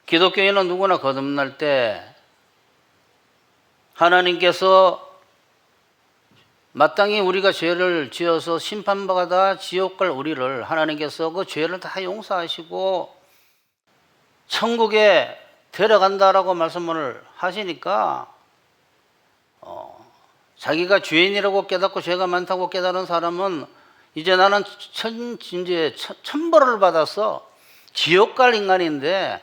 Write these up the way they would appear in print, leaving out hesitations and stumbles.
기독교인은 누구나 거듭날 때 하나님께서 마땅히 우리가 죄를 지어서 심판받아 지옥 갈 우리를 하나님께서 그 죄를 다 용서하시고 천국에 데려간다라고 말씀을 하시니까 자기가 죄인이라고 깨닫고 죄가 많다고 깨달은 사람은 이제 나는 천벌을 받아서 지옥 갈 인간인데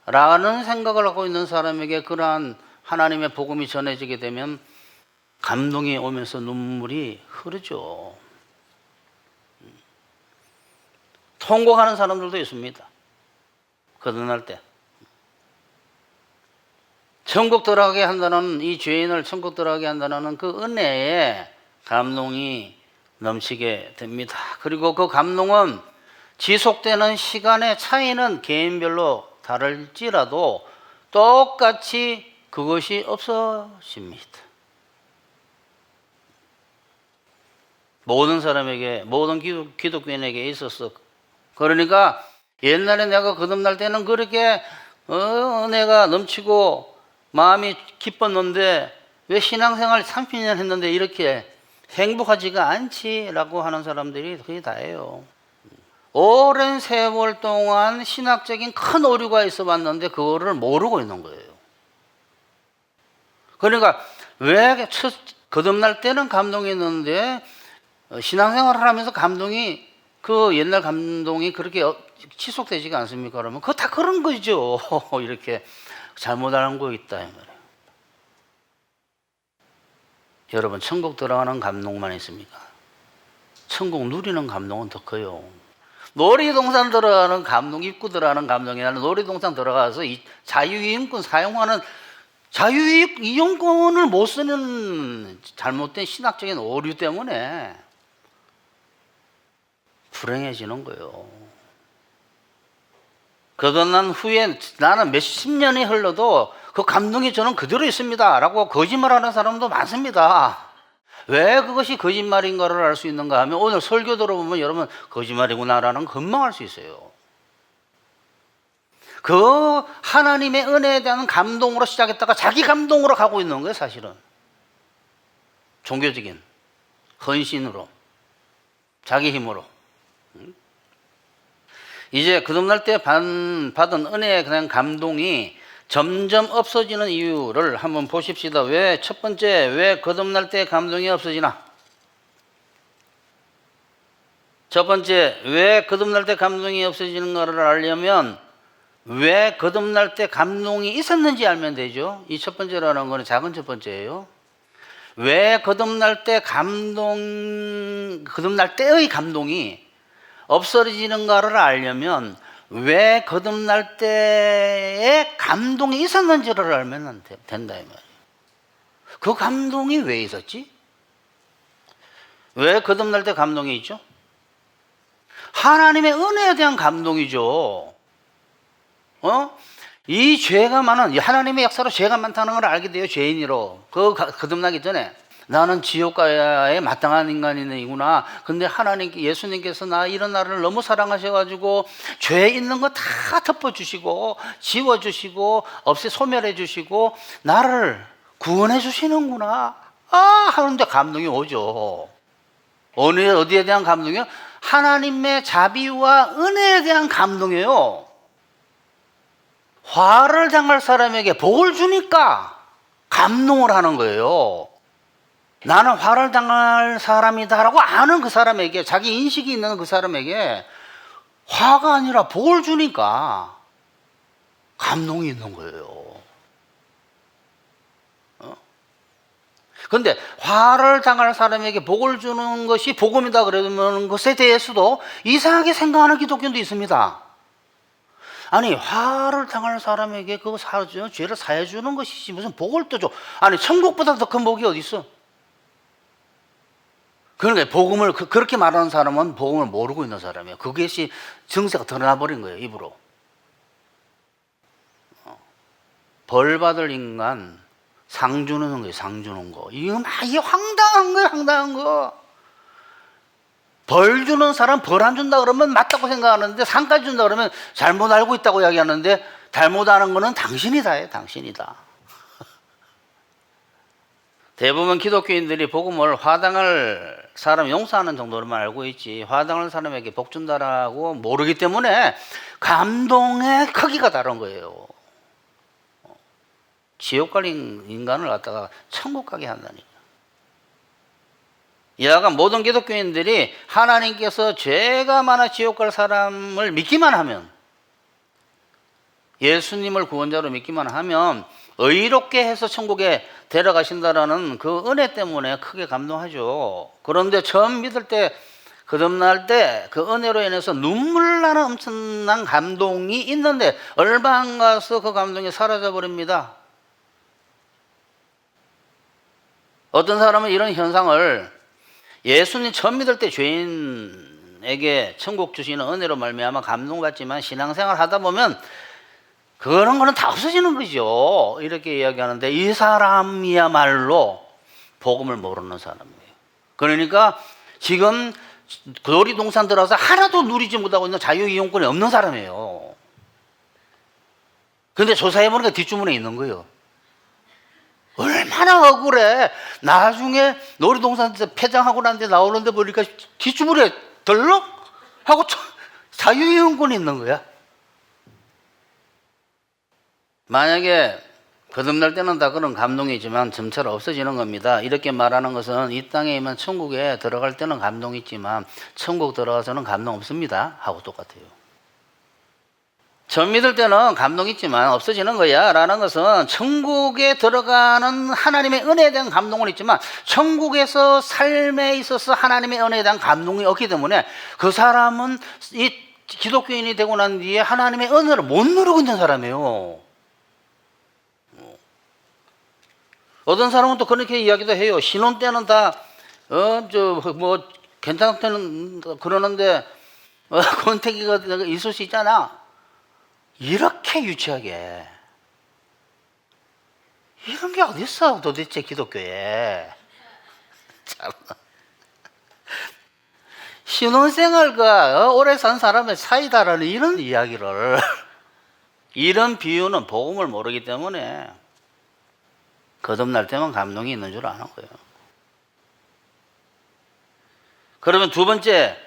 라는 생각을 하고 있는 사람에게 그러한 하나님의 복음이 전해지게 되면 감동이 오면서 눈물이 흐르죠. 통곡하는 사람들도 있습니다. 거듭날 때. 천국 들어가게 한다는, 이 죄인을 천국 들어가게 한다는 그 은혜에 감동이 넘치게 됩니다. 그리고 그 감동은 지속되는 시간의 차이는 개인별로 다를지라도 똑같이 그것이 없어집니다. 모든 사람에게, 모든 기독교인에게 있어서. 그러니까 옛날에 내가 거듭날 때는 그렇게 은혜가 넘치고 마음이 기뻤는데 왜 신앙생활 30년 했는데 이렇게 행복하지가 않지라고 하는 사람들이 거의 다예요. 오랜 세월 동안 신학적인 큰 오류가 있어 왔는데 그거를 모르고 있는 거예요. 그러니까 왜 거듭날 때는 감동이 있는데 신앙생활을 하면서 감동이, 그 옛날 감동이 그렇게 지속되지가 않습니까? 그러면 그거 다 그런 거죠. 이렇게 잘못 알고 있다 이 말이에요. 여러분, 천국 들어가는 감동만 있습니까? 천국 누리는 감동은 더 커요. 놀이동산 들어가는 감동, 입구 들어가는 감동이 나는 놀이동산 들어가서 이 자유이용권 사용하는, 자유이용권을 못 쓰는 잘못된 신학적인 오류 때문에 불행해지는 거예요. 거듭난 후에 나는 몇십 년이 흘러도 그 감동이 저는 그대로 있습니다 라고 거짓말하는 사람도 많습니다. 왜 그것이 거짓말인가를 알 수 있는가 하면 오늘 설교 들어보면 여러분 거짓말이구나라는 건망할 수 있어요. 그 하나님의 은혜에 대한 감동으로 시작했다가 자기 감동으로 가고 있는 거예요. 사실은 종교적인 헌신으로, 자기 힘으로. 이제 거듭날 때 받은 은혜에 대한 감동이 점점 없어지는 이유를 한번 보십시다. 왜, 첫 번째, 왜 거듭날 때 감동이 없어지나? 첫 번째, 왜 거듭날 때 감동이 없어지는가를 알려면 왜 거듭날 때 감동이 있었는지 알면 되죠. 이 첫 번째라는 거는 작은 첫 번째예요. 왜 거듭날 때 거듭날 때의 감동이 없어지는가를 알려면 왜 거듭날 때에 감동이 있었는지를 알면 된다 이 말이에요. 그 감동이 왜 있었지? 왜 거듭날 때 감동이 있죠? 하나님의 은혜에 대한 감동이죠. 이 죄가 많은, 하나님의 역사로 죄가 많다는 걸 알게 돼요. 죄인으로. 거듭나기 전에 나는 지옥가에 마땅한 인간이구나. 근데 하나님께, 예수님께서 이런 나를 너무 사랑하셔가지고 죄 있는 거 다 덮어주시고 지워주시고 소멸해주시고 나를 구원해 주시는구나 하는데 감동이 오죠. 어디에 대한 감동이요? 하나님의 자비와 은혜에 대한 감동이에요. 화를 당할 사람에게 복을 주니까 감동을 하는 거예요. 나는 화를 당할 사람이다라고 아는 그 사람에게, 자기 인식이 있는 그 사람에게 화가 아니라 복을 주니까 감동이 있는 거예요. 그런데 화를 당할 사람에게 복을 주는 것이 복음이다 그러면 것에 대해서도 이상하게 생각하는 기독교인도 있습니다. 아니, 화를 당할 사람에게 그 죄를 사해 주는 것이지 무슨 복을 또 줘. 아니, 천국보다 더 큰 복이 어디 있어? 그러니까 복음을 그렇게 말하는 사람은 복음을 모르고 있는 사람이에요. 그것이 정세가 드러나 버린 거예요, 입으로. 벌 받을 인간 상 주는 거예요, 상 주는 거. 이게 황당한 거예요, 황당한 거. 벌 주는 사람 벌 안 준다 그러면 맞다고 생각하는데 상까지 준다 그러면 잘못 알고 있다고 이야기하는데 잘못하는 거는 당신이다예요. 당신이다. 대부분 기독교인들이 복음을 화당할 사람 용서하는 정도로만 알고 있지 화당할 사람에게 복 준다라고 모르기 때문에 감동의 크기가 다른 거예요. 지옥 갈 인간을 갖다가 천국 가게 한다니까. 이하가 모든 기독교인들이 하나님께서 죄가 많아 지옥 갈 사람을 믿기만 하면, 예수님을 구원자로 믿기만 하면 의롭게 해서 천국에 데려가신다라는 그 은혜 때문에 크게 감동하죠. 그런데 처음 믿을 때, 거듭날 때 그 은혜로 인해서 눈물 나는 엄청난 감동이 있는데 얼마 안 가서 그 감동이 사라져 버립니다. 어떤 사람은 이런 현상을 예수님 처음 믿을 때 죄인에게 천국 주시는 은혜로 말미암아 감동받지만 신앙생활 하다 보면 그런 거는 다 없어지는 거죠. 이렇게 이야기하는데 이 사람이야말로 복음을 모르는 사람이에요. 그러니까 지금 놀이동산 들어가서 하나도 누리지 못하고 있는 자유이용권이 없는 사람이에요. 근데 조사해보니까 뒷주머니에 있는 거예요. 얼마나 억울해. 나중에 놀이동산에서 폐장하고 난 데 나오는데 보니까 뒷주머니에 덜렁 하고 자유이용권이 있는 거야. 만약에 거듭날 때는 다 그런 감동이지만 점차로 없어지는 겁니다. 이렇게 말하는 것은 이 땅에 있는 천국에 들어갈 때는 감동이 있지만 천국 들어가서는 감동 없습니다 하고 똑같아요. 처음 믿을 때는 감동이 있지만 없어지는 거야 라는 것은 천국에 들어가는 하나님의 은혜에 대한 감동은 있지만 천국에서 삶에 있어서 하나님의 은혜에 대한 감동이 없기 때문에 그 사람은 이 기독교인이 되고 난 뒤에 하나님의 은혜를 못 누리고 있는 사람이에요. 어떤 사람은 또 그렇게 이야기도 해요. 신혼 때는 다 괜찮다는 그러는데 권태기가 있을 수 있잖아. 이렇게 유치하게 이런 게 어딨어 도대체 기독교에. 참. 신혼생활과 오래 산 사람의 사이다라는 이런 이야기를 이런 비유는 복음을 모르기 때문에 거듭날 때만 감동이 있는 줄 아는 거예요. 그러면 두 번째,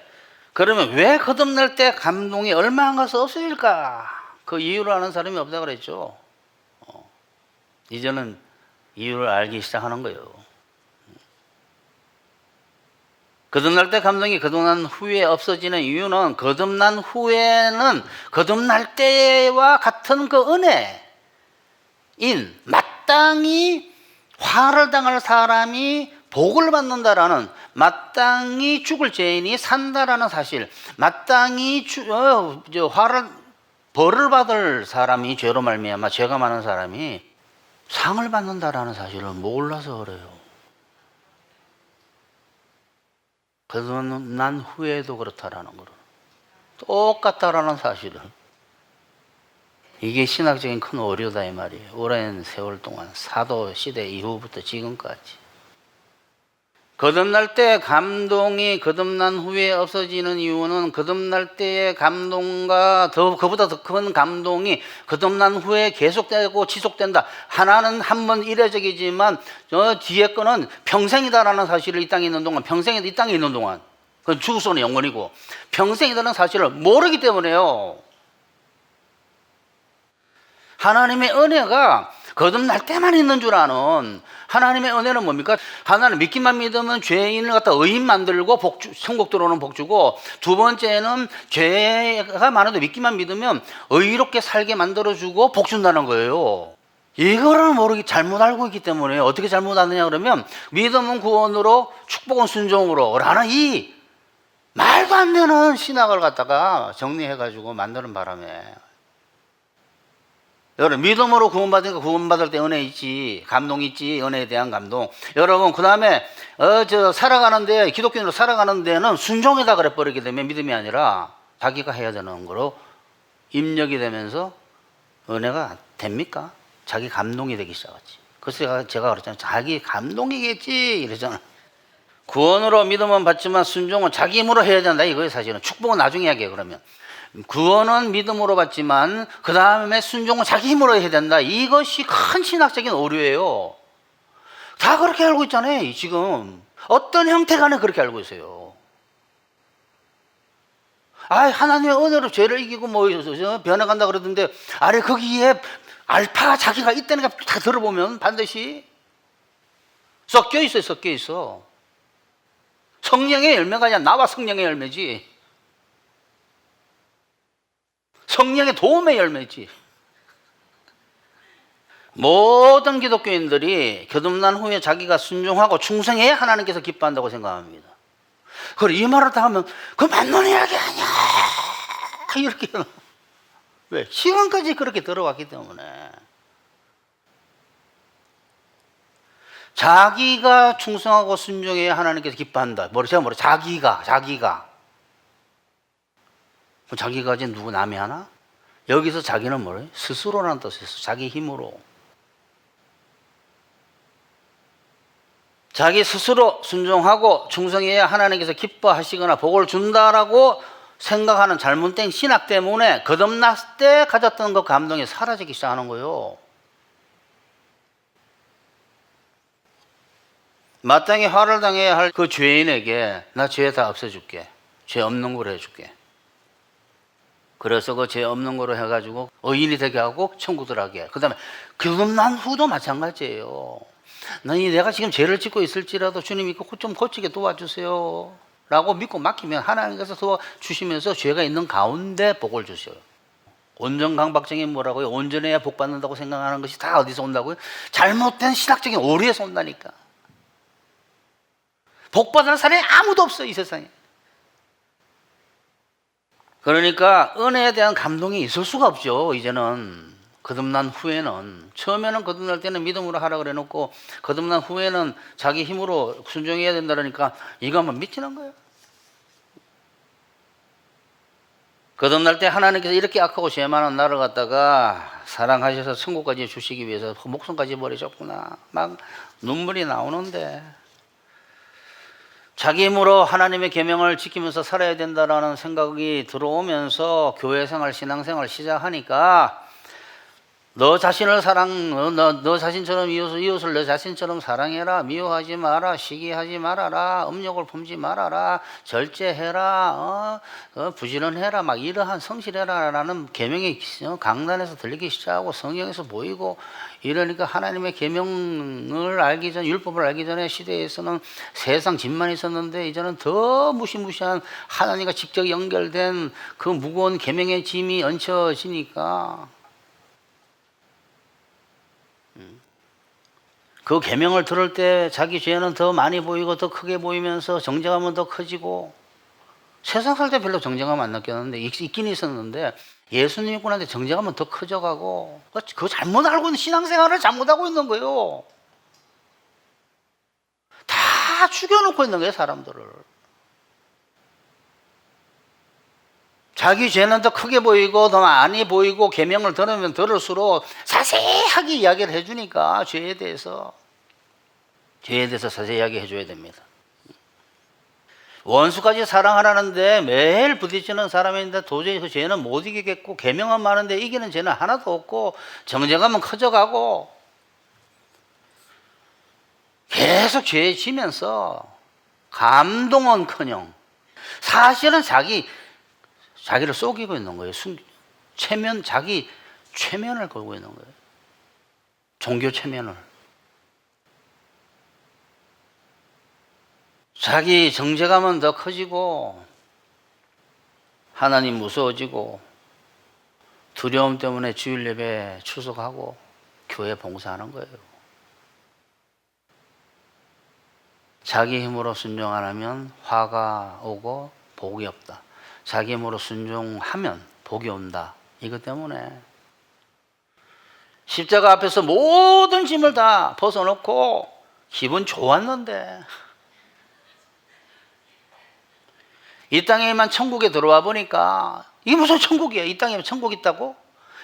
그러면 왜 거듭날 때 감동이 얼마 안 가서 없어질까? 그 이유를 아는 사람이 없다 그랬죠. 이제는 이유를 알기 시작하는 거예요. 거듭날 때 감동이 거듭난 후에 없어지는 이유는 거듭난 후에는 거듭날 때와 같은 그 은혜인 마땅히 화를 당할 사람이 복을 받는다라는, 마땅히 죽을 죄인이 산다라는 사실, 마땅히 벌을 받을 사람이 죄로 말미암아 죄가 많은 사람이 상을 받는다라는 사실을 몰라서 그래요. 거듭난 후에도 그렇다라는 거를, 똑같다라는 사실을. 이게 신학적인 큰 오류다 이 말이에요. 오랜 세월 동안 사도 시대 이후부터 지금까지. 거듭날 때 감동이 거듭난 후에 없어지는 이유는 거듭날 때의 감동과 그보다 더 큰 감동이 거듭난 후에 계속되고 지속된다. 하나는 한 번 이례적이지만 저 뒤에 거는 평생이다라는 사실을 이 땅에 있는 동안, 이 땅에 있는 동안, 그건 죽어서는 영원이고 평생이라는 사실을 모르기 때문에요. 하나님의 은혜가 거듭날 때만 있는 줄 아는, 하나님의 은혜는 뭡니까? 하나는 믿기만 믿으면 죄인을 갖다 의인 만들고 천국 들어오는 복 주고, 두 번째는 죄가 많아도 믿기만 믿으면 의롭게 살게 만들어주고 복 준다는 거예요. 이거를 잘못 알고 있기 때문에. 어떻게 잘못 아느냐 그러면 믿음은 구원으로 축복은 순종으로 라는 이 말도 안 되는 신학을 갖다가 정리해가지고 만드는 바람에, 여러분, 믿음으로 구원받으니까 구원받을 때 은혜 있지, 감동 있지, 은혜에 대한 감동. 여러분, 그 다음에 살아가는데, 기독교인으로 살아가는 데는 순종이다 그래 버리게 되면 믿음이 아니라 자기가 해야 되는 거로 입력이 되면서 은혜가 됩니까? 자기 감동이 되기 시작하지. 그래서 제가 그랬잖아요. 자기 감동이겠지 이러잖아. 구원으로 믿음은 받지만 순종은 자기 힘으로 해야 된다 이거예요. 사실은 축복은 나중에 하게. 그러면 구원은 믿음으로 받지만 그 다음에 순종은 자기 힘으로 해야 된다. 이것이 큰 신학적인 오류예요. 다 그렇게 알고 있잖아요. 지금 어떤 형태간에 그렇게 알고 있어요. 하나님의 은혜로 죄를 이기고 뭐 변해간다 그러던데, 아래 거기에 알파 자기가 있다는 거 다 들어보면 반드시 섞여 있어요. 섞여 있어. 성령의 열매가 아니라 나와 성령의 열매지. 성령의 도움의 열매지. 모든 기독교인들이 거듭난 후에 자기가 순종하고 충성해야 하나님께서 기뻐한다고 생각합니다. 그래, 이 말을 다 하면 그거 맞는 이야기 아니야 이렇게. 왜? 지금까지 그렇게 들어왔기 때문에. 자기가 충성하고 순종해야 하나님께서 기뻐한다. 제가 자기가 이제 누구 남이 하나? 여기서 자기는 뭐래요? 스스로라는 뜻이었어. 자기 힘으로. 자기 스스로 순종하고 충성해야 하나님께서 기뻐하시거나 복을 준다라고 생각하는 잘못된 신학 때문에 거듭났을 때 가졌던 그 감동이 사라지기 시작하는 거예요. 마땅히 화를 당해야 할 그 죄인에게 나 죄 다 없애줄게. 죄 없는 거로 해줄게. 그래서 그 죄 없는 거로 해가지고 의인이 되게 하고 천국 들어가게. 그 다음에 거듭난 후도 마찬가지예요. 내가 지금 죄를 짓고 있을지라도 주님이 좀 고치게 도와주세요 라고 믿고 맡기면 하나님께서 도와주시면서 죄가 있는 가운데 복을 주셔요. 온전강박증이 뭐라고요? 온전해야 복 받는다고 생각하는 것이 다 어디서 온다고요? 잘못된 신학적인 오류에서 온다니까. 복 받는 사람이 아무도 없어, 이 세상에. 그러니까 은혜에 대한 감동이 있을 수가 없죠. 이제는 거듭난 후에는. 처음에는 거듭날 때는 믿음으로 하라 그래 놓고 거듭난 후에는 자기 힘으로 순종해야 된다 그러니까 이거 한번 미치는 거예요. 거듭날 때 하나님께서 이렇게 악하고 죄 많은 나를 갖다가 사랑하셔서 천국까지 주시기 위해서 목숨까지 버리셨구나. 막 눈물이 나오는데, 자기 힘으로 하나님의 계명을 지키면서 살아야 된다라는 생각이 들어오면서 교회 생활, 신앙 생활 시작하니까 너 자신을 너 자신처럼 이웃을 너 자신처럼 사랑해라. 미워하지 마라. 시기하지 말아라. 음욕을 품지 말아라. 절제해라. 부지런해라. 막 이러한 성실해라라는 계명이 강단에서 들리기 시작하고 성경에서 보이고 이러니까 하나님의 계명을 알기 전, 율법을 알기 전에 시대에서는 세상 집만 있었는데 이제는 더 무시무시한 하나님과 직접 연결된 그 무거운 계명의 짐이 얹혀지니까 그 계명을 들을 때 자기 죄는 더 많이 보이고 더 크게 보이면서 정죄감은 더 커지고, 세상 살 때 별로 정죄감 안 느꼈는데 있긴 있었는데 예수님 있고 나는데 정죄감은 더 커져가고, 그거 잘못 알고 있는, 신앙생활을 잘못하고 있는 거예요. 다 죽여놓고 있는 거예요, 사람들을. 자기 죄는 더 크게 보이고 더 많이 보이고 계명을 들으면 들을수록 자세하게 이야기를 해주니까 죄에 대해서 자세히 이야기해 줘야 됩니다. 원수까지 사랑하라는데 매일 부딪히는 사람인데 도저히 그 죄는 못 이기겠고, 계명은 많은데 이기는 죄는 하나도 없고, 정죄감은 커져가고 계속 죄에 지면서 감동은커녕 사실은 자기를 속이고 있는 거예요. 자기 최면을 걸고 있는 거예요. 종교 최면을. 자기 정죄감은 더 커지고 하나님 무서워지고 두려움 때문에 주일 예배 출석하고 교회 봉사하는 거예요. 자기 힘으로 순종 안 하면 화가 오고 복이 없다. 자기 힘으로 순종하면 복이 온다. 이것 때문에 십자가 앞에서 모든 짐을 다 벗어놓고 기분 좋았는데 이 땅에만 천국에 들어와 보니까, 이게 무슨 천국이야? 이 땅에만 천국 있다고?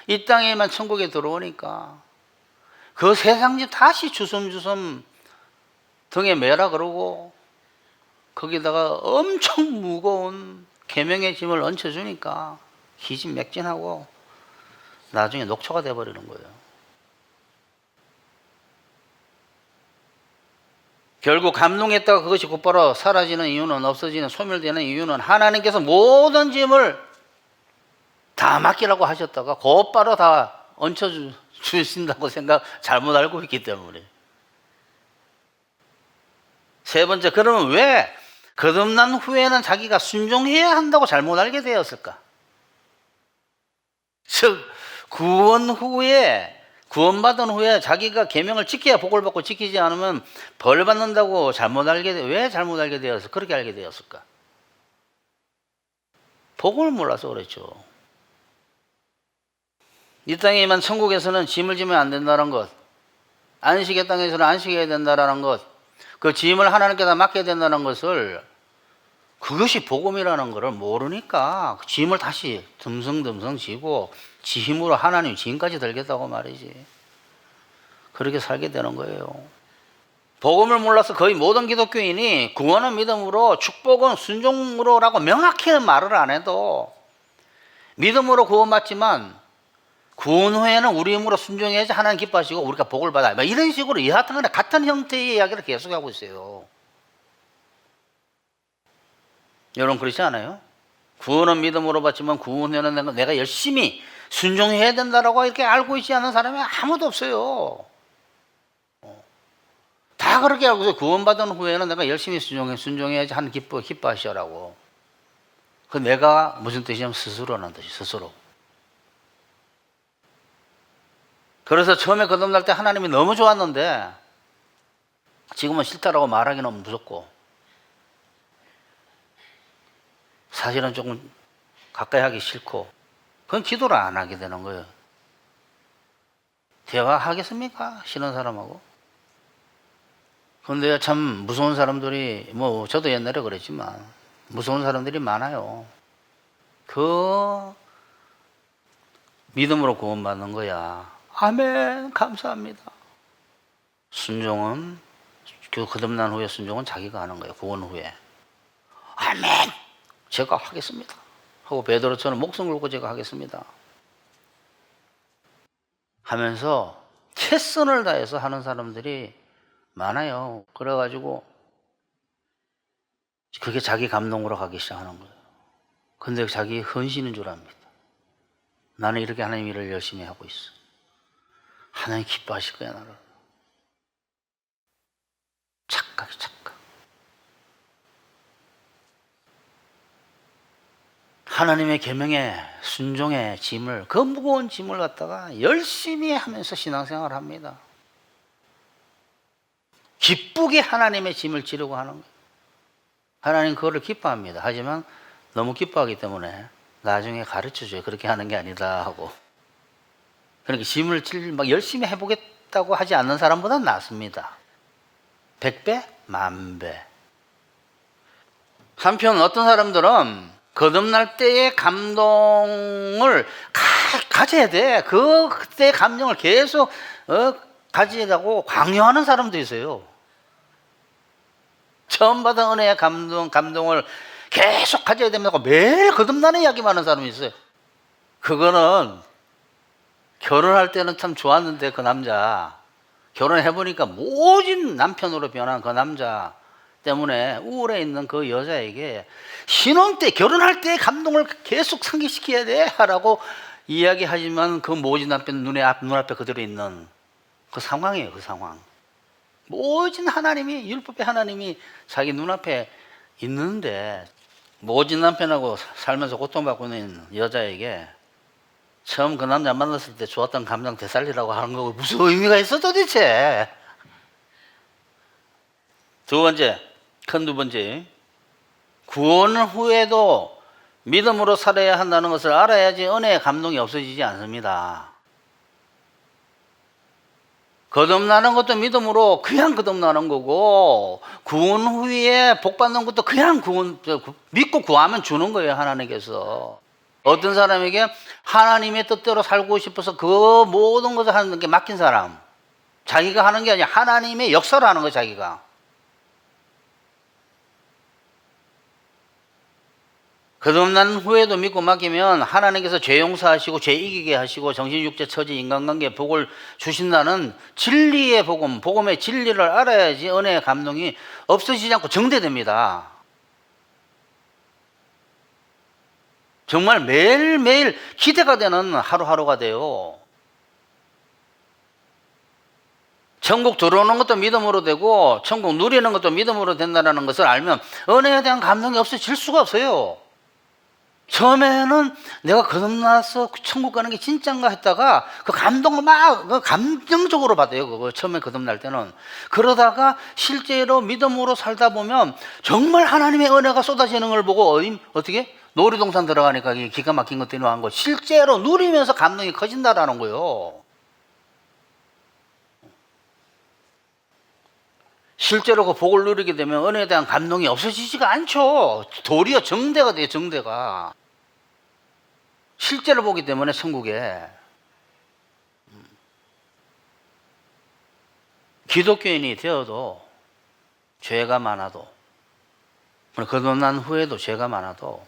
이 땅에만 천국에 들어오니까 그 세상 집 다시 주섬주섬 등에 매라 그러고 거기다가 엄청 무거운 계명의 짐을 얹혀주니까 기진맥진하고 나중에 녹초가 돼버리는 거예요. 결국 감동했다가 그것이 곧바로 사라지는 이유는, 없어지는, 소멸되는 이유는 하나님께서 모든 짐을 다 맡기라고 하셨다가 곧바로 다 얹혀 주신다고 잘못 알고 있기 때문에. 세 번째, 그러면 왜 거듭난 후에는 자기가 순종해야 한다고 잘못 알게 되었을까? 즉 구원받은 후에 자기가 계명을 지켜야 복을 받고 지키지 않으면 벌 받는다고 왜 잘못 알게 되었을까? 그렇게 알게 되었을까? 복을 몰라서 그랬죠. 이 땅에만 천국에서는 짐을 지면 안 된다는 것, 안식의 땅에서는 안식해야 된다는 것, 그 짐을 하나님께 다 맡겨야 된다는 것을, 그것이 복음이라는 것을 모르니까 짐을 다시 듬성듬성 지고 지 힘으로 하나님 짐까지 들겠다고 말이지. 그렇게 살게 되는 거예요. 복음을 몰라서 거의 모든 기독교인이 구원은 믿음으로, 축복은 순종으로라고 명확히 말을 안 해도 믿음으로 구원받지만 구원 후에는 우리 힘으로 순종해야지 하나님 기뻐하시고 우리가 복을 받아요, 이런 식으로 같은 형태의 이야기를 계속하고 있어요. 여러분 그렇지 않아요? 구원은 믿음으로 받지만 구원 후에는 내가 열심히 순종해야 된다라고 이렇게 알고 있지 않은 사람이 아무도 없어요. 다 그렇게 알고 있어요. 구원받은 후에는 내가 열심히 순종해야지 하는 기뻐하시라고. 그 내가 무슨 뜻이냐면 스스로라는 뜻이, 스스로. 그래서 처음에 거듭날 때 하나님이 너무 좋았는데 지금은 싫다라고 말하기 너무 무섭고, 사실은 조금 가까이 하기 싫고, 그건 기도를 안 하게 되는 거예요. 대화하겠습니까? 싫은 사람하고? 근데 참 무서운 사람들이, 저도 옛날에 그랬지만 무서운 사람들이 많아요. 그 믿음으로 구원받는 거야. 아멘, 감사합니다. 순종은, 거듭난 후에 순종은 자기가 하는 거예요. 구원 후에. 아멘, 제가 하겠습니다 하고 베드로처럼 목숨 걸고 제가 하겠습니다 하면서 최선을 다해서 하는 사람들이 많아요. 그래가지고 그게 자기 감동으로 가기 시작하는 거예요. 근데 자기 헌신인 줄 압니다. 나는 이렇게 하나님 일을 열심히 하고 있어. 하나님 기뻐하실 거야, 나를. 착각. 하나님의 계명에 순종의 짐을, 그 무거운 짐을 갖다가 열심히 하면서 신앙생활을 합니다. 기쁘게 하나님의 짐을 지르고 하는 거예요. 하나님 그거를 기뻐합니다. 하지만 너무 기뻐하기 때문에 나중에 가르쳐줘요. 그렇게 하는 게 아니다 하고. 그러니까 짐을 막 열심히 해보겠다고 하지 않는 사람보다는 낫습니다. 100배? 10,000배. 한편 어떤 사람들은 거듭날 때의 감동을 가져야 돼. 그때의 감정을 계속 가지려고 강요하는 사람도 있어요. 처음 받은 은혜의 감동을 계속 가져야 됩니다. 매일 거듭나는 이야기만 하는 사람이 있어요. 그거는 결혼할 때는 참 좋았는데, 그 남자 결혼해보니까 모진 남편으로 변한 그 남자 때문에 우울해 있는 그 여자에게 신혼 때, 결혼할 때의 감동을 계속 상기시켜야 돼 라고 이야기하지만 그 모진 남편 눈앞에 그대로 있는 그 상황이에요. 그 상황. 모진 하나님이, 율법의 하나님이 자기 눈앞에 있는데, 모진 남편하고 살면서 고통받고 있는 여자에게 처음 그 남자 만났을 때 좋았던 감정 되살리라고 하는 거 무슨 의미가 있어 도대체? 두 번째, 큰 두 번째, 구원 후에도 믿음으로 살아야 한다는 것을 알아야지 은혜의 감동이 없어지지 않습니다. 거듭나는 것도 믿음으로 그냥 거듭나는 거고, 구원 후에 복 받는 것도 그냥 믿고 구하면 주는 거예요, 하나님께서. 어떤 사람에게 하나님의 뜻대로 살고 싶어서 그 모든 것을 하는 게 맡긴 사람, 자기가 하는 게 아니라 하나님의 역사를 하는 거예요, 자기가. 거듭난 후에도 믿고 맡기면 하나님께서 죄 용서하시고 죄 이기게 하시고 정신, 육체, 처지, 인간관계 복을 주신다는 진리의 복음, 복음의 진리를 알아야지 은혜의 감동이 없어지지 않고 정대됩니다. 정말 매일매일 기대가 되는 하루하루가 돼요. 천국 들어오는 것도 믿음으로 되고 천국 누리는 것도 믿음으로 된다는 것을 알면 은혜에 대한 감동이 없어질 수가 없어요. 처음에는 내가 거듭나서 천국 가는 게 진짠가 했다가 그 감동을 막 감정적으로 받아요. 그거 처음에 거듭날 때는. 그러다가 실제로 믿음으로 살다 보면 정말 하나님의 은혜가 쏟아지는 걸 보고 어떻게? 놀이동산 들어가니까 기가 막힌 것들이 나온 거 실제로 누리면서 감동이 커진다라는 거예요. 실제로 그 복을 누리게 되면 은혜에 대한 감동이 없어지지가 않죠. 도리어 정대가 돼요, 정대가. 실제로 보기 때문에 천국에. 기독교인이 되어도 죄가 많아도 거듭난 후에도 죄가 많아도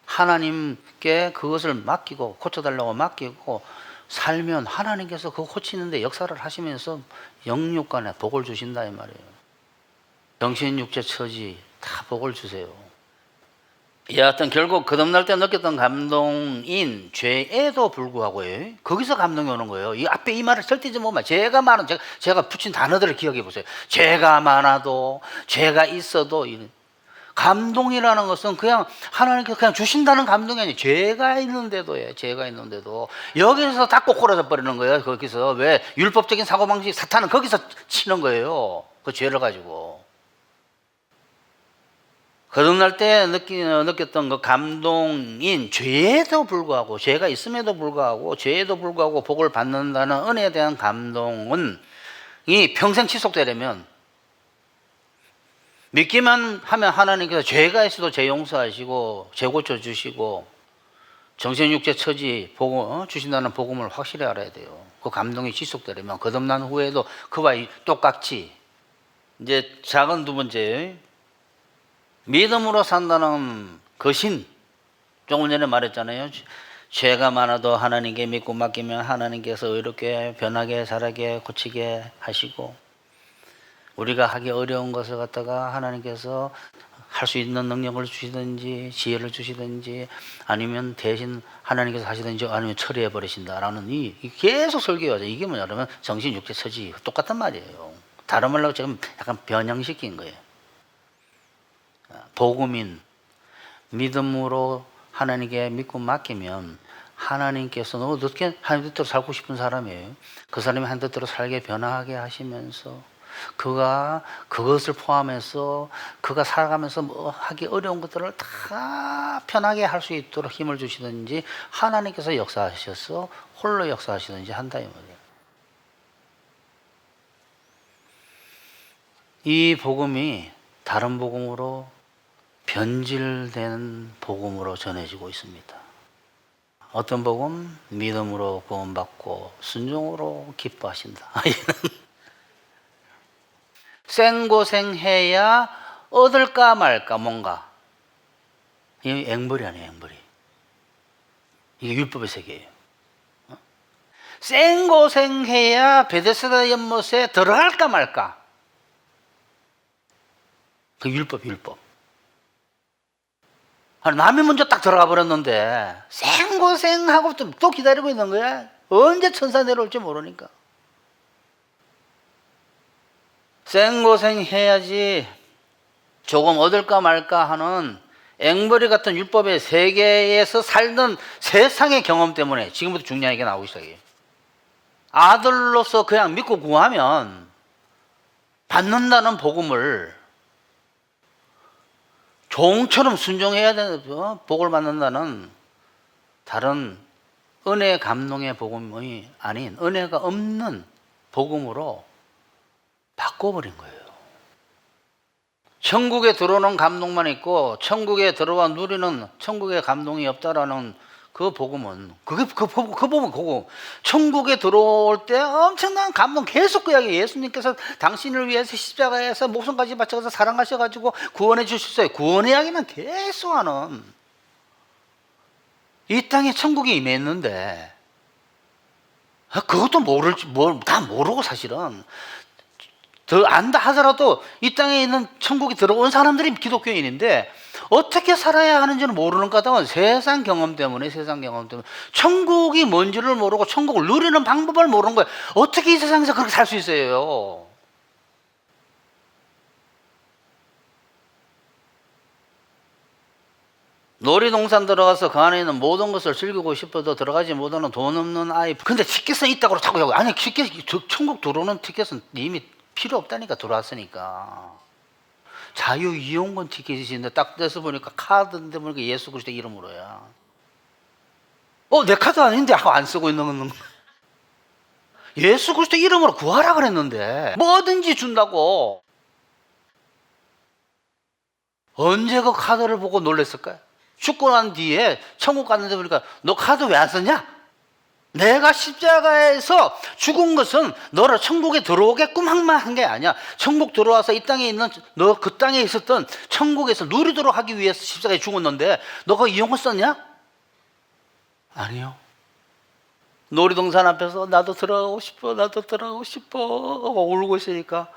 하나님께 그것을 맡기고 고쳐달라고 맡기고 살면 하나님께서 그거 고치는데 역사를 하시면서 영육간에 복을 주신다 이 말이에요. 정신, 육체, 처지 다 복을 주세요. 여하튼 결국 거듭날 때 느꼈던 감동인 죄에도 불구하고 거기서 감동이 오는 거예요. 이 앞에 이 말을 절대 잊지 마. 죄가 많은 제가 붙인 단어들을 기억해 보세요. 죄가 많아도 죄가 있어도 감동이라는 것은 그냥 하나님께서 그냥 주신다는 감동이 아니에요. 죄가 있는데도 죄가 있는데도 여기서 다 꼬꾸라져 버리는 거예요. 거기서 왜 율법적인 사고방식 사탄은 거기서 치는 거예요. 그 죄를 가지고. 거듭날 때 느꼈던 그 감동인 죄에도 불구하고 죄가 있음에도 불구하고 죄에도 불구하고 복을 받는다는 은혜에 대한 감동은 이 평생 지속되려면 믿기만 하면 하나님께서 죄가 있어도 죄 용서하시고 죄 고쳐주시고 정신, 육체, 처지 복음 주신다는 복음을 확실히 알아야 돼요. 그 감동이 지속되려면 거듭난 후에도 그와 똑같이. 이제 작은 두 번째, 믿음으로 산다는 거신. 조금 전에 말했잖아요. 죄가 많아도 하나님께 믿고 맡기면 하나님께서 의롭게 변하게 자라게 고치게 하시고 우리가 하기 어려운 것을 갖다가 하나님께서 할 수 있는 능력을 주시든지 지혜를 주시든지 아니면 대신 하나님께서 하시든지 아니면 처리해 버리신다라는 이 계속 설교하죠. 이게 뭐냐면 정신, 육체, 처지 똑같단 말이에요. 다른 말로 지금 약간 변형시킨 거예요. 복음인 믿음으로 하나님께 믿고 맡기면 하나님께서는 어떻게 하나님 뜻대로 살고 싶은 사람이에요. 그 사람이 하나님 뜻대로 살게 변화하게 하시면서 그가 그것을 포함해서 그가 살아가면서 뭐 하기 어려운 것들을 다 편하게 할 수 있도록 힘을 주시든지 하나님께서 역사하셔서 홀로 역사하시든지 한다 이 말이에요. 이 복음이 다른 복음으로 변질된 복음으로 전해지고 있습니다. 어떤 복음? 믿음으로 구원받고 순종으로 기뻐하신다. 생고생해야 얻을까 말까 뭔가. 이게 앵벌이 아니에요, 앵벌이. 이게 율법의 세계예요. 생고생해야 베데스다 연못에 들어갈까 말까. 그 율법. 남이 먼저 딱 들어가 버렸는데 생고생하고 또 기다리고 있는 거야. 언제 천사 내려올지 모르니까. 생고생해야지 조금 얻을까 말까 하는 앵벌이 같은 율법의 세계에서 살던 세상의 경험 때문에 지금부터 중요한 얘기가 나오기 시작해요. 아들로서 그냥 믿고 구하면 받는다는 복음을 종처럼 순종해야 되는 복을 받는다는 다른 은혜 감동의 복음이 아닌 은혜가 없는 복음으로 바꿔버린 거예요. 천국에 들어오는 감동만 있고 천국에 들어와 누리는 천국의 감동이 없다라는 그 복음은 그 복음은 그거 천국에 들어올 때 엄청난 감동 계속 그 이야기. 예수님께서 당신을 위해서 십자가에서 목숨까지 바쳐서 사랑하셔가지고 구원해 주셨어요. 구원의 이야기만 계속하는 이 땅에 천국이 임했는데 그것도 다 모르고 사실은 더 안다 하더라도 이 땅에 있는 천국이 들어온 사람들이 기독교인인데 어떻게 살아야 하는지는 모르는 까닭은 세상 경험 때문에 천국이 뭔지를 모르고 천국을 누리는 방법을 모르는 거예요. 어떻게 이 세상에서 그렇게 살 수 있어요? 놀이동산 들어가서 그 안에 있는 모든 것을 즐기고 싶어도 들어가지 못하는 돈 없는 아이. 근데 티켓은 있다고 자꾸 하고. 아니, 천국 들어오는 티켓은 이미 필요 없다니까, 들어왔으니까. 자유이용권 티켓이 있는데 딱 떼서 보니까 카드인데 보니까 예수 그리스도 이름으로야. 내 카드 아닌데 하고 안 쓰고 있는 건 예수 그리스도 이름으로 구하라 그랬는데 뭐든지 준다고. 언제 그 카드를 보고 놀랬을까요? 죽고 난 뒤에 천국 갔는데 보니까 너 카드 왜 안 썼냐? 내가 십자가에서 죽은 것은 너를 천국에 들어오게끔 한 게 아니야. 천국 들어와서 이 땅에 있는 너 그 땅에 있었던 천국에서 누리도록 하기 위해서 십자가에 죽었는데 너 그거 이용권 썼냐? 아니요. 놀이동산 앞에서 나도 들어가고 싶어 하고 울고 있으니까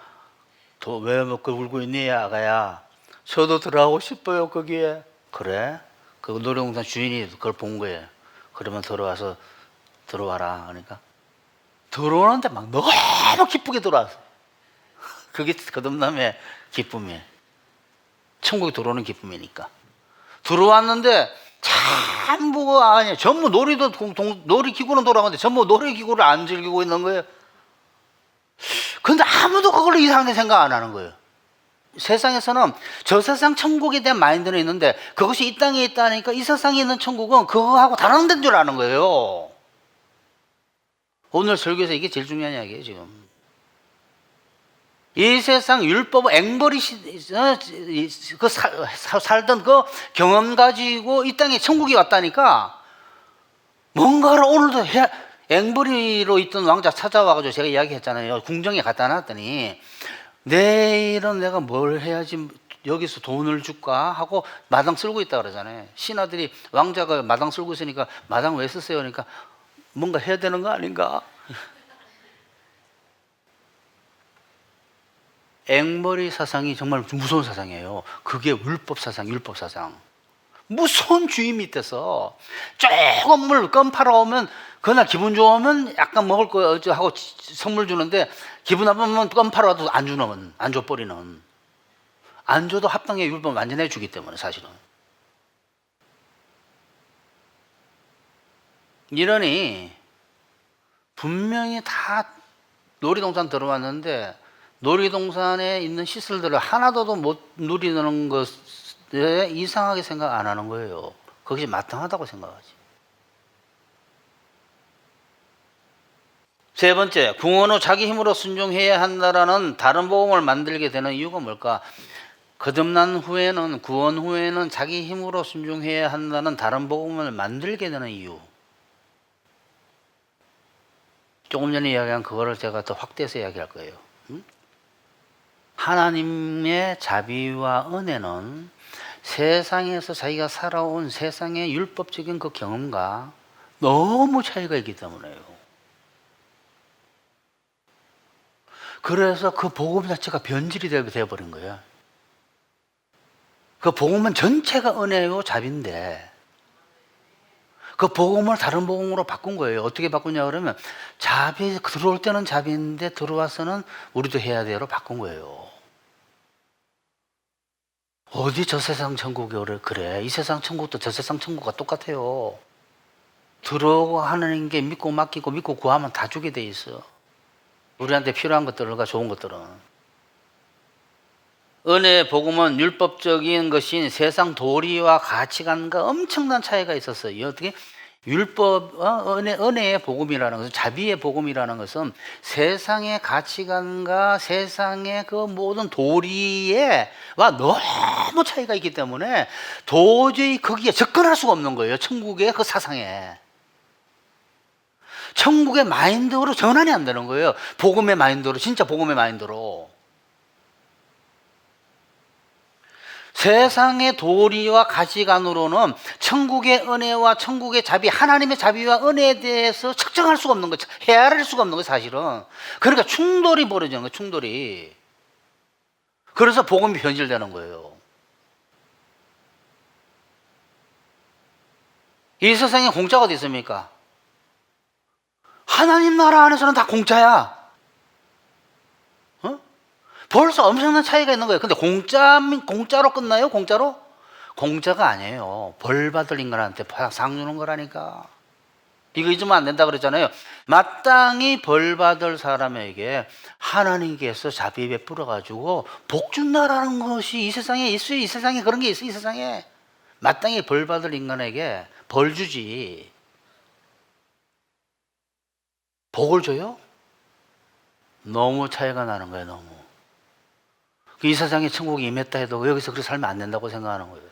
왜 먹고 울고 있니 아가야? 저도 들어가고 싶어요 거기에. 그래? 그 놀이동산 주인이 그걸 본 거예요. 그러면 들어와라. 그러니까 들어오는데 막 너무 기쁘게 들어왔어. 그게 거듭남의 기쁨이에요. 천국에 들어오는 기쁨이니까. 들어왔는데 전부 놀이기구는 돌아가는데 전부 놀이기구를 안 즐기고 있는 거예요. 근데 아무도 그걸로 이상하게 생각 안 하는 거예요. 세상에서는 저 세상 천국에 대한 마인드는 있는데 그것이 이 땅에 있다니까 이 세상에 있는 천국은 그거하고 다른 데인 줄 아는 거예요. 오늘 설교에서 이게 제일 중요한 이야기예요. 지금 이 세상 율법 앵벌이 살던 그 경험 가지고 이 땅에 천국이 왔다니까 뭔가를 오늘도 앵벌이로 있던 왕자 찾아와가지고 제가 이야기했잖아요. 궁정에 갖다 놨더니 내일은 내가 뭘 해야지 여기서 돈을 줄까 하고 마당 쓸고 있다 그러잖아요. 신하들이 왕자가 마당 쓸고 있으니까 마당 왜 쓰세요? 그러니까 뭔가 해야 되는 거 아닌가? 앵벌이 사상이 정말 무서운 사상이에요. 그게 율법 사상. 무서운 주인 밑에서 조금 물 껌 팔아오면 그날 기분 좋으면 약간 먹을 거 하고 선물 주는데 기분 나쁘면 껌 팔아도 안 줘버리는. 안 줘도 합당의 율법 완전해 주기 때문에 사실은. 이러니 분명히 다 놀이동산 들어왔는데 놀이동산에 있는 시설들을 하나도 못 누리는 것에 이상하게 생각 안 하는 거예요. 그것이 마땅하다고 생각하지. 세 번째, 구원 후 자기 힘으로 순종해야 한다라는 다른 복음을 만들게 되는 이유가 뭘까? 거듭난 후에는, 구원 후에는 자기 힘으로 순종해야 한다는 다른 복음을 만들게 되는 이유. 조금 전에 이야기한 그거를 제가 더 확대해서 이야기할 거예요. 하나님의 자비와 은혜는 세상에서 자기가 살아온 세상의 율법적인 그 경험과 너무 차이가 있기 때문에요. 그래서 그 복음 자체가 변질이 되어버린 거예요. 그 복음은 전체가 은혜요 자비인데 그 복음을 다른 복음으로 바꾼 거예요. 어떻게 바꾸냐 그러면 자비 들어올 때는 자비인데 들어와서는 우리도 해야 돼요로 바꾼 거예요. 어디 저 세상 천국이 그래? 이 세상 천국도 저 세상 천국과 똑같아요. 들어오고 하는 게 믿고 맡기고 믿고 구하면 다 주게 돼 있어. 우리한테 필요한 것들과 좋은 것들은. 은혜의 복음은 율법적인 것인 세상 도리와 가치관과 엄청난 차이가 있었어요. 어떻게? 은혜의 복음이라는 것은, 자비의 복음이라는 것은 세상의 가치관과 세상의 그 모든 도리와 너무 차이가 있기 때문에 도저히 거기에 접근할 수가 없는 거예요. 천국의 그 사상에. 천국의 마인드로 전환이 안 되는 거예요. 복음의 마인드로, 진짜 복음의 마인드로. 세상의 도리와 가치관으로는 천국의 은혜와 천국의 자비, 하나님의 자비와 은혜에 대해서 측정할 수가 없는 거죠. 헤아릴 수가 없는 거예요, 사실은. 그러니까 충돌이 벌어지는 거예요, 충돌이. 그래서 복음이 변질되는 거예요. 이 세상에 공짜가 어디 있습니까? 하나님 나라 안에서는 다 공짜야. 벌써 엄청난 차이가 있는 거예요. 근데 공짜로 끝나요? 공짜로? 공짜가 아니에요. 벌 받을 인간한테 상 주는 거라니까. 이거 잊으면 안 된다 그랬잖아요. 마땅히 벌 받을 사람에게 하나님께서 자비 베풀어 가지고 복 준다라는 것이 이 세상에 있어요. 이 세상에 그런 게 있어요. 이 세상에 마땅히 벌 받을 인간에게 벌 주지. 복을 줘요? 너무 차이가 나는 거예요. 너무. 이 세상에 천국이 임했다 해도 여기서 그렇게 살면 안 된다고 생각하는 거예요.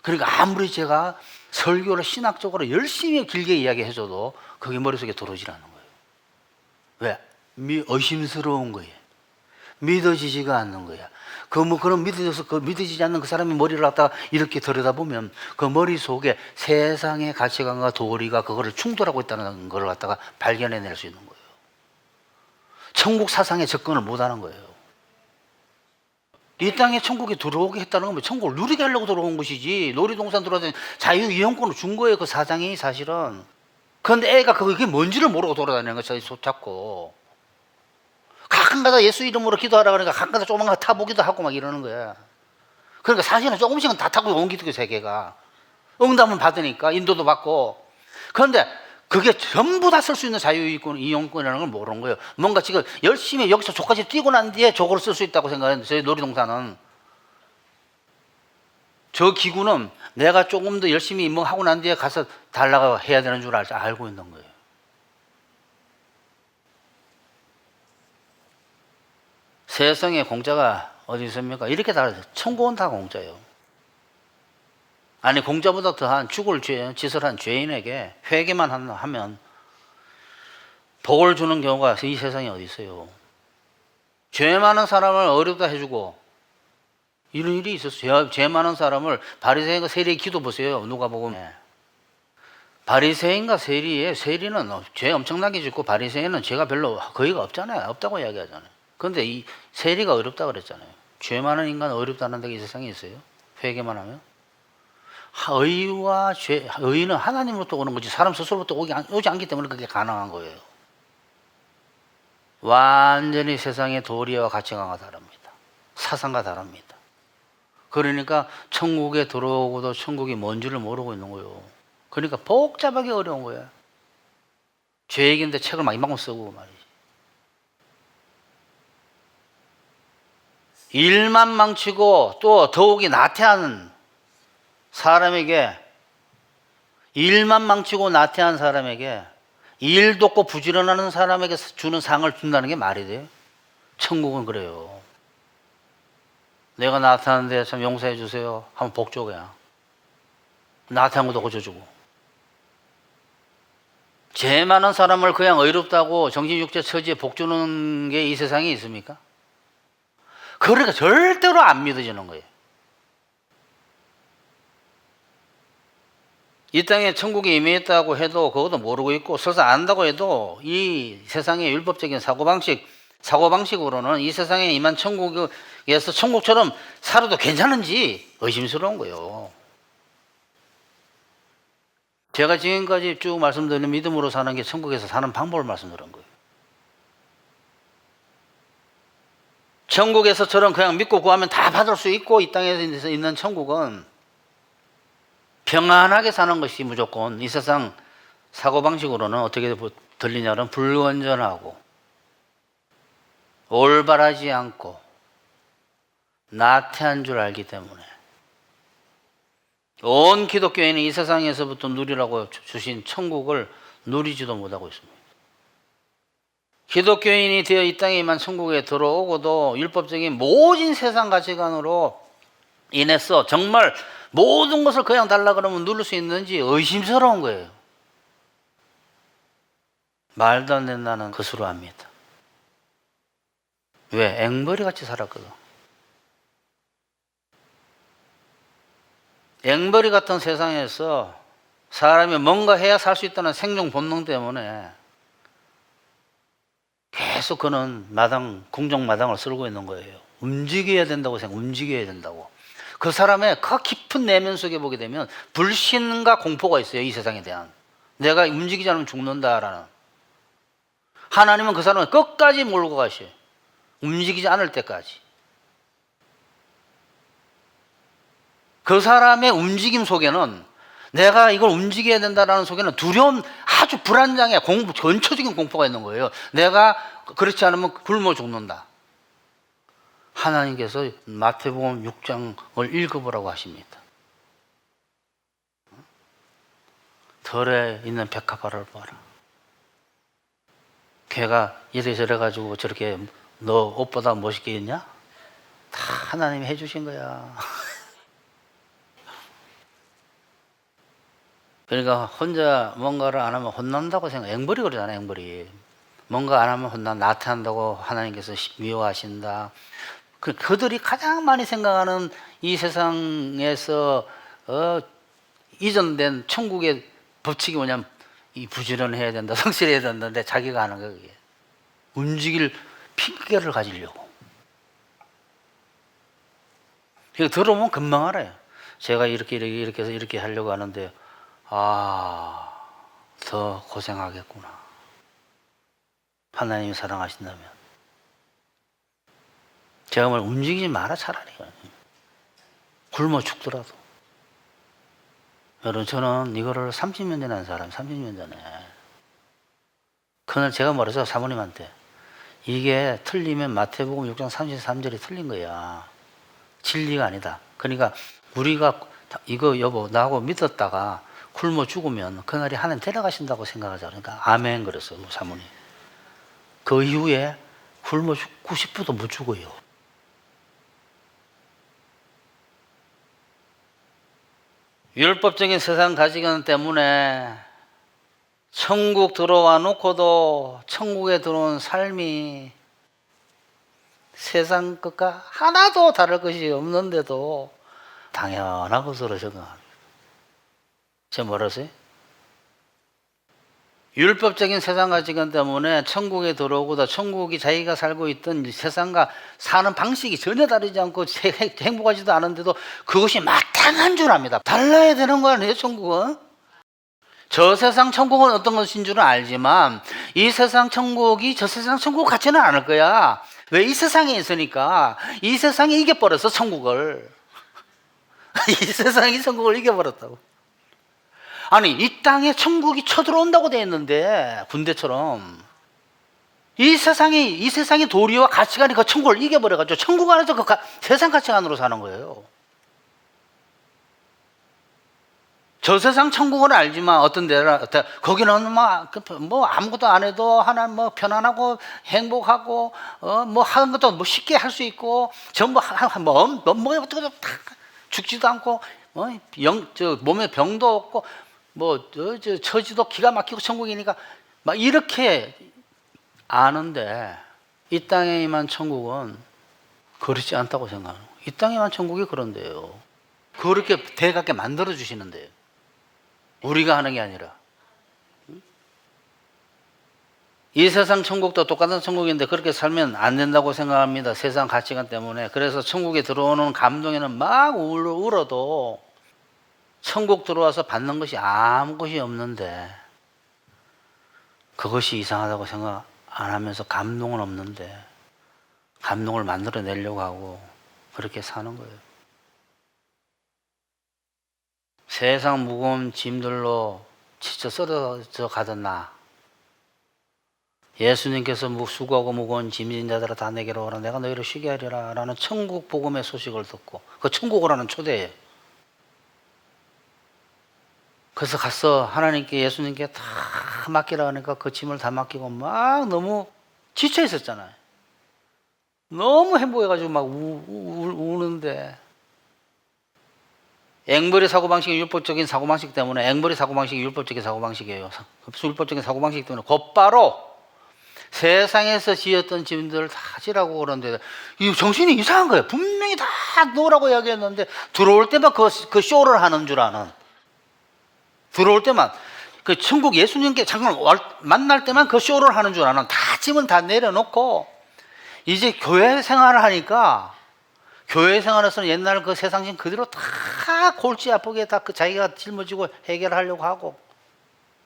그러니까 아무리 제가 설교를 신학적으로 열심히 길게 이야기해줘도 그게 머릿속에 들어오질 않는 거예요. 왜? 의심스러운 거예요. 믿어지지가 않는 거야. 그럼 믿어지지 않는 그 사람이 머리를 갖다가 이렇게 들여다보면 그 머릿속에 세상의 가치관과 도리가 그거를 충돌하고 있다는 걸 갖다가 발견해낼 수 있는 거예요. 천국 사상에 접근을 못 하는 거예요. 이 땅에 천국에 들어오게 했다는 건 천국을 누리게 하려고 들어온 것이지, 놀이동산 들어와서 자유이용권을 준 거예요, 그 사장이 사실은. 그런데 애가 그게 뭔지를 모르고 돌아다니는 거죠, 자꾸. 가끔가다 예수 이름으로 기도하라 그러니까 가끔가다 조금만 타보기도 하고 막 이러는 거야. 그러니까 사실은 조금씩은 다 타고 온 기독교 세계가. 응답은 받으니까, 인도도 받고. 그런데 그게 전부 다 쓸 수 있는 자유이용권이라는 걸 모르는 거예요. 뭔가 지금 열심히 여기서 저까지 뛰고 난 뒤에 저걸 쓸 수 있다고 생각하는데, 저희 놀이동산은. 저 기구는 내가 조금 더 열심히 뭐 하고 난 뒤에 가서 달라고 해야 되는 줄 알고 있는 거예요. 세상에 공짜가 어디 있습니까? 이렇게 다, 천국은 다 공짜예요. 아니, 공짜보다 더한 죽을 짓을 한 죄인에게 회개만 하면 복을 주는 경우가 이 세상에 어디 있어요? 죄 많은 사람을 어렵다 해주고, 이런 일이 있었어요. 죄 많은 사람을, 바리새인과 세리의 기도 보세요. 누가복음. 바리새인과 세리는 죄 엄청나게 짓고 바리새인은 죄가 별로 거의가 없잖아요. 없다고 이야기하잖아요. 그런데 이 세리가 어렵다 그랬잖아요. 죄 많은 인간 어렵다는 데가 이 세상에 있어요? 회개만 하면? 의는 하나님으로부터 오는 거지 사람 스스로부터 오지 않기 때문에 그게 가능한 거예요. 완전히 세상의 도리와 가치관과 다릅니다. 사상과 다릅니다. 그러니까 천국에 들어오고도 천국이 뭔지를 모르고 있는 거예요. 그러니까 복잡하게 어려운 거예요. 죄 얘기인데 책을 막 이만큼 쓰고 말이지. 일만 망치고 또 더욱이 나태한 사람에게, 일만 망치고 나태한 사람에게, 일도 없고 부지런하는 사람에게 주는 상을 준다는 게 말이 돼요? 천국은 그래요. 내가 나태하는데 참 용서해 주세요 하면 복 줘. 그냥 나태한 것도 고쳐주고. 죄 많은 사람을 그냥 의롭다고 정신육체 처지에 복 주는 게 이 세상에 있습니까? 그러니까 절대로 안 믿어지는 거예요. 이 땅에 천국에 임했다고 해도 그것도 모르고 있고, 설사 안다고 해도 이 세상의 율법적인 사고방식으로는 이 세상에 임한 천국에서 천국처럼 살아도 괜찮은지 의심스러운 거예요. 제가 지금까지 쭉 말씀드린 믿음으로 사는 게 천국에서 사는 방법을 말씀드린 거예요. 천국에서처럼 그냥 믿고 구하면 다 받을 수 있고, 이 땅에서 있는 천국은 평안하게 사는 것이 무조건, 이 세상 사고방식으로는 어떻게 들리냐면 불건전하고 올바르지 않고 나태한 줄 알기 때문에 온 기독교인이 이 세상에서부터 누리라고 주신 천국을 누리지도 못하고 있습니다. 기독교인이 되어 이 땅에 임한 천국에 들어오고도 율법적인 모진 세상 가치관으로 인해서 정말 모든 것을 그냥 달라 그러면 누릴 수 있는지 의심스러운 거예요. 말도 안 된다는 것으로 합니다. 왜? 앵벌이 같이 살았거든. 앵벌이 같은 세상에서 사람이 뭔가 해야 살 수 있다는 생존 본능 때문에 계속 그는 궁정 마당을 쓸고 있는 거예요. 움직여야 된다고 움직여야 된다고. 그 사람의 그 깊은 내면 속에 보게 되면 불신과 공포가 있어요. 이 세상에 대한. 내가 움직이지 않으면 죽는다라는. 하나님은 그 사람을 끝까지 몰고 가셔요. 움직이지 않을 때까지. 그 사람의 움직임 속에는, 내가 이걸 움직여야 된다는 속에는 두려움, 아주 불안장애, 전초적인 공포가 있는 거예요. 내가 그렇지 않으면 굶어 죽는다. 하나님께서 마태복음 6장을 읽어보라고 하십니다. 덜에 있는 백합화를 봐라. 걔가 이래저래 가지고 저렇게 너 옷보다 멋있게 있냐? 다 하나님이 해주신 거야. 그러니까 혼자 뭔가를 안 하면 혼난다고 생각해. 앵벌이 그러잖아, 앵벌이. 뭔가 안 하면 나타난다고 하나님께서 미워하신다. 그들이 가장 많이 생각하는 이 세상에서 이전된 천국의 법칙이 뭐냐면 이 부지런해야 된다, 성실해야 된다는데 자기가 하는 거예요. 그게. 움직일 핑계를 가지려고. 이거 들어보면 금방 알아요. 제가 이렇게 해서 이렇게 하려고 하는데 더 고생하겠구나. 하나님이 사랑하신다면. 제가 뭘 움직이지 마라 차라리. 굶어 죽더라도. 여러분, 저는 이거를 30년 전에 한 사람, 30년 전에. 그날 제가 말해서 사모님한테, 이게 틀리면 마태복음 6장 33절이 틀린 거야. 진리가 아니다. 그러니까 우리가 이거 여보 나하고 믿었다가 굶어 죽으면 그날이 하나님 데려가신다고 생각하자. 그러니까 아멘 그랬어요, 사모님. 그 이후에 굶어 죽고 싶어도 못 죽어요. 율법적인 세상 가치관 때문에 천국 들어와 놓고도 천국에 들어온 삶이 세상 것과 하나도 다를 것이 없는데도 당연한 것으로 생각합니다. 제가 뭐라서요? 율법적인 세상 가치관 때문에 천국에 들어오고도 천국이 자기가 살고 있던 세상과 사는 방식이 전혀 다르지 않고 행복하지도 않은데도 그것이 마땅한 줄 압니다. 달라야 되는 거 아니에요, 천국은? 저 세상 천국은 어떤 것인 줄은 알지만 이 세상 천국이 저 세상 천국 같지는 않을 거야. 왜? 이 세상에 있으니까. 이 세상이 이겨버렸어, 천국을. 이 세상이 천국을 이겨버렸다고. 아니, 이 땅에 천국이 쳐들어온다고 돼 있는데, 군대처럼. 이 세상의 도리와 가치관이 그 천국을 이겨버려가지고 천국 안에서 세상 가치관으로 사는 거예요. 저 세상 천국은 알지만 어떤 데라 거기는 뭐 아무것도 안 해도 하나님 뭐 편안하고 행복하고 뭐 하는 것도 뭐 쉽게 할 수 있고 전부 뭐 어떻게 다 죽지도 않고 몸에 병도 없고 뭐 처지도 기가 막히고 천국이니까 막 이렇게 아는데 이 땅에 임한 천국은 그렇지 않다고 생각하는 거예요. 이 땅에만 천국이 그런데요. 그렇게 되게 만들어 주시는데요. 우리가 하는 게 아니라. 이 세상 천국도 똑같은 천국인데 그렇게 살면 안 된다고 생각합니다. 세상 가치관 때문에. 그래서 천국에 들어오는 감동에는 막 울어도 천국 들어와서 받는 것이 아무 것이 없는데 그것이 이상하다고 생각 안 하면서 감동은 없는데 감동을 만들어내려고 하고 그렇게 사는 거예요. 세상 무거운 짐들로 지쳐 쓰러져 가던 나, 예수님께서 수고하고 무거운 짐진 자들아 다 내게로 오라 내가 너희를 쉬게 하리라 라는 천국 복음의 소식을 듣고 그 천국 오라는 초대예요. 그래서 가서 하나님께 예수님께 다 맡기라 하니까 그 짐을 다 맡기고 막 너무 지쳐 있었잖아요. 너무 행복해가지고 막 우는데 앵벌이 사고방식이 율법적인 사고방식 때문에 앵벌이 사고방식이 율법적인 사고방식이에요. 율법적인 사고방식 때문에 곧바로 세상에서 지었던 짐들을 다 지라고 그러는데 이 정신이 이상한 거예요. 분명히 다 놓으라고 이야기했는데 들어올 때만 그 쇼를 하는 줄 아는. 들어올 때만 그 천국 예수님께 잠깐 만날 때만 그 쇼를 하는 줄 아는. 다 짐은 다 내려놓고 이제 교회 생활을 하니까 교회 생활에서는 옛날 그 세상 짐 그대로 다 골치 아프게 다 그 자기가 짊어지고 해결하려고 하고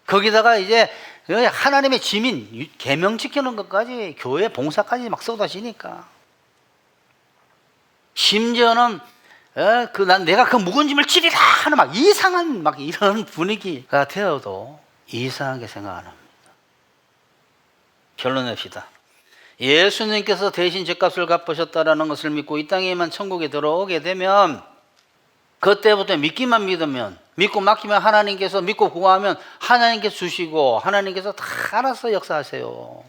거기다가 이제 하나님의 지민 계명 지키는 것까지 교회 봉사까지 막 쏟아지니까 심지어는 내가 그 묵은 짐을 지리라 하는 막 이상한 막 이런 분위기가 되어도 이상하게 생각 안 합니다. 결론 냅시다. 예수님께서 대신 죗값을 갚으셨다라는 것을 믿고 이 땅에만 천국에 들어오게 되면 그때부터 믿기만 믿으면 믿고 맡기면 하나님께서 믿고 구하면 하나님께서 주시고 하나님께서 다 알아서 역사하세요.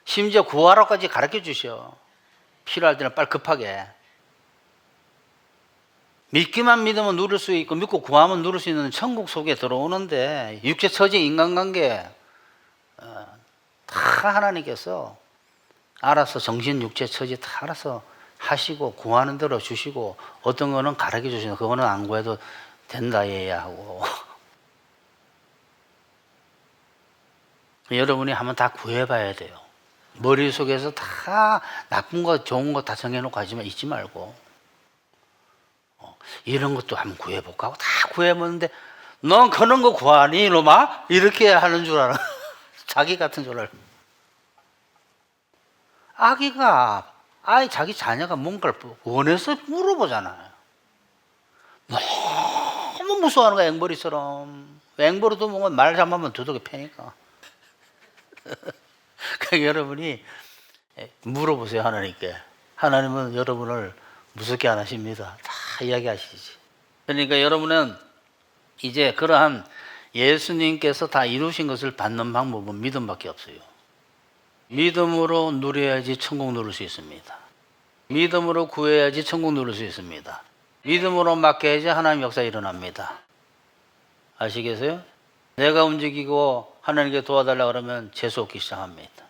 심지어 구하라고까지 가르쳐 주셔. 필요할 때는 빨리 급하게. 믿기만 믿으면 누릴 수 있고 믿고 구하면 누릴 수 있는 천국 속에 들어오는데 육체 처지 인간관계 다 하나님께서 알아서 정신 육체 처지 다 알아서 하시고 구하는 대로 주시고 어떤 거는 가르쳐 주시는 그거는 안 구해도 된다 해야 하고 여러분이 한번 다 구해봐야 돼요. 머릿속에서 다 나쁜 거 좋은 거 다 정해놓고 하지만 잊지 말고 이런 것도 한번 구해볼까 하고 다 구해보는데 넌 그런 거 구하니 이놈아? 이렇게 하는 줄 알아. 자기 같은 줄 알아. 자기 자녀가 뭔가를 원해서 물어보잖아요. 너무 무서워하는 거야, 앵벌이처럼. 앵벌이도 뭔가 말 잘못하면 두둑이 패니까. 그러니까 여러분이 물어보세요, 하나님께. 하나님은 여러분을 무섭게 안 하십니다. 다 이야기하시지. 그러니까 여러분은 이제 그러한 예수님께서 다 이루신 것을 받는 방법은 믿음밖에 없어요. 믿음으로 누려야지 천국 누릴 수 있습니다. 믿음으로 구해야지 천국 누릴 수 있습니다. 믿음으로 맡겨야지 하나님 역사 일어납니다. 아시겠어요? 내가 움직이고 하나님께 도와달라 그러면 재수 없기 시작합니다.